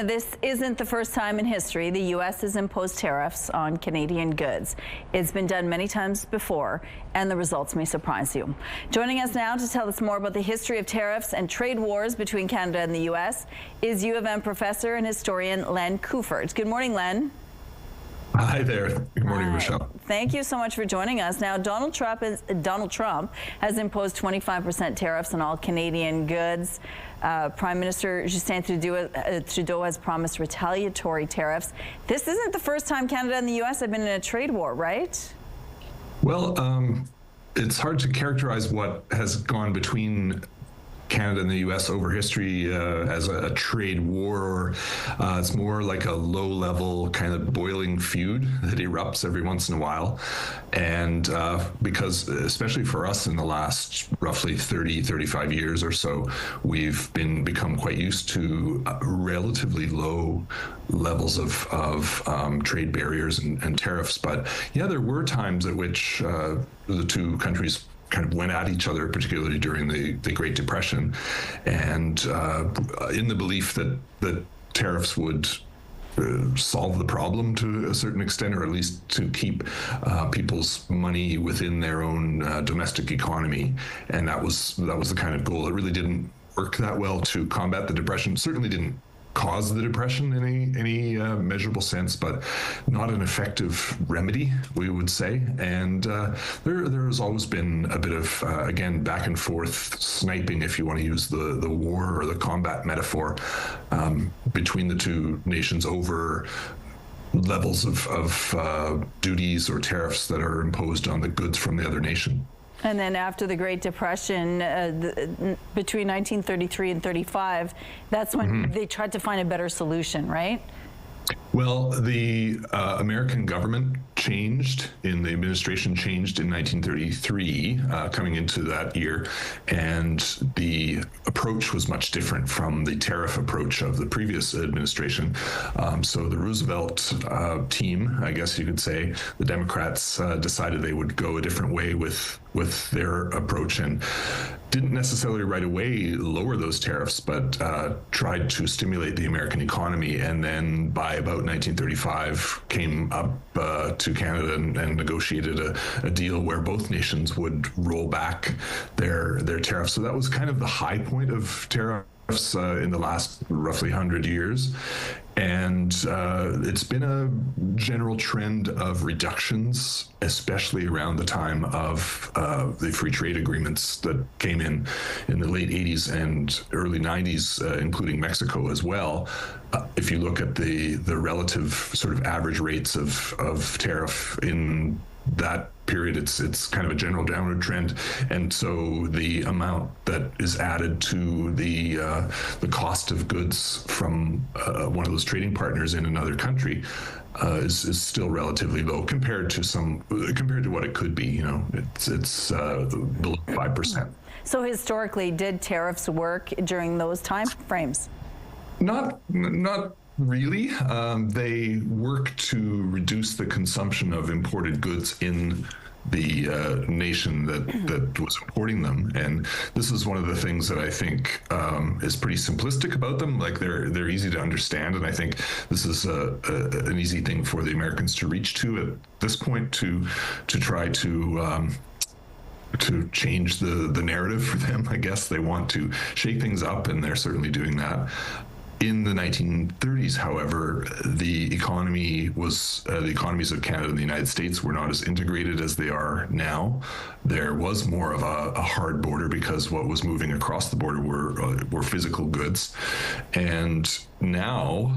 this isn't the first time in history the U.S. has imposed tariffs on Canadian goods. It's been done many times before, and the results may surprise you. Joining us now to tell us more about the history of tariffs and trade wars between Canada and the U.S. is U of M professor and historian Len Kuffert. Good morning, Len. Hi there. Good morning, Michelle. Thank you so much for joining us. Now, Donald Trump has imposed 25% tariffs on all Canadian goods. Prime Minister Justin Trudeau has promised retaliatory tariffs. This isn't the first time Canada and the U.S. have been in a trade war, right? Well, it's hard to characterize what has gone between Canada and the U.S. over history as a trade war. It's more like a low-level kind of boiling feud that erupts every once in a while. And because, especially for us in the last roughly 35 years or so, we've become quite used to relatively low levels of trade barriers and tariffs. But yeah, there were times at which the two countries kind of went at each other, particularly during the Great Depression, and in the belief that tariffs would solve the problem to a certain extent, or at least to keep people's money within their own domestic economy. And that was the kind of goal. It really didn't work that well to combat the Depression. Certainly didn't cause the Depression in any measurable sense, but not an effective remedy, we would say. And there has always been a bit of, again, back and forth sniping, if you want to use the war or the combat metaphor, between the two nations over levels of duties or tariffs that are imposed on the goods from the other nation. And then after the Great Depression, between 1933 and 35, that's when they tried to find a better solution, right? Well, the American government changed, the administration changed in 1933, coming into that year, and the approach was much different from the tariff approach of the previous administration. So the Roosevelt team, I guess you could say, the Democrats decided they would go a different way with their approach, and didn't necessarily right away lower those tariffs, but tried to stimulate the American economy. And then by about 1935 came up to Canada and negotiated a deal where both nations would roll back their tariffs. So that was kind of the high point of tariffs in the last roughly 100 years. And it's been a general trend of reductions, especially around the time of the free trade agreements that came in the late 80s and early 90s, including Mexico as well. If you look at the relative sort of average rates of tariff in that period, it's kind of a general downward trend, and so the amount that is added to the cost of goods from one of those trading partners in another country is still relatively low compared to what it could be. You know, it's below 5%. So historically, did tariffs work during those time frames? Not really. They work to reduce the consumption of imported goods in the nation that was importing them, and this is one of the things that I think is pretty simplistic about them. Like they're easy to understand, and I think this is an easy thing for the Americans to reach to at this point to try to change the narrative for them. I guess they want to shake things up, and they're certainly doing that. In the 1930s, however, the economies of Canada and the United States were not as integrated as they are now. There was more of a hard border because what was moving across the border were physical goods. And now,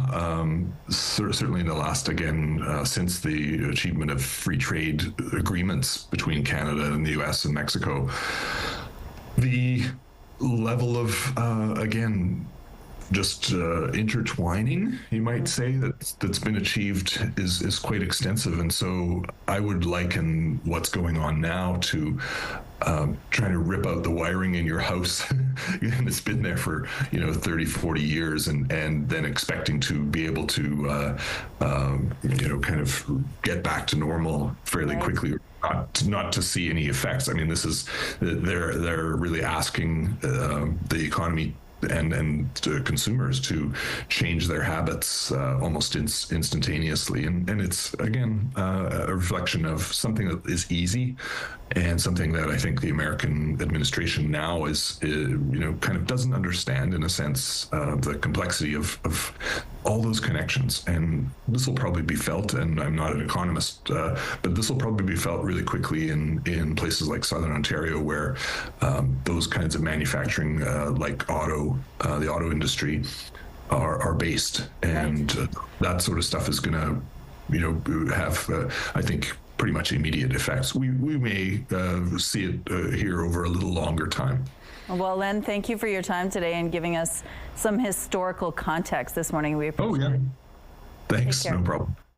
certainly in the last, since the achievement of free trade agreements between Canada and the U.S. and Mexico, the level of, just intertwining, you might say, that's been achieved is quite extensive. And so I would liken what's going on now to trying to rip out the wiring in your house and it's been there for 30, 40 years, and then expecting to be able to kind of get back to normal fairly quickly, not to see any effects. I mean, this is they're really asking the economy consumers to change their habits almost instantaneously. And it's, again, a reflection of something that is easy and something that I think the American administration now is, kind of doesn't understand, in a sense, the complexity of all those connections. And this will probably be felt, and I'm not an economist, but this will probably be felt really quickly in places like Southern Ontario, where those kinds of manufacturing, like the auto industry, are based. And that sort of stuff is going to, have, I think, pretty much immediate effects. We may see it here over a little longer time. Well, Len, thank you for your time today and giving us some historical context this morning. We appreciate it. Thanks, no problem.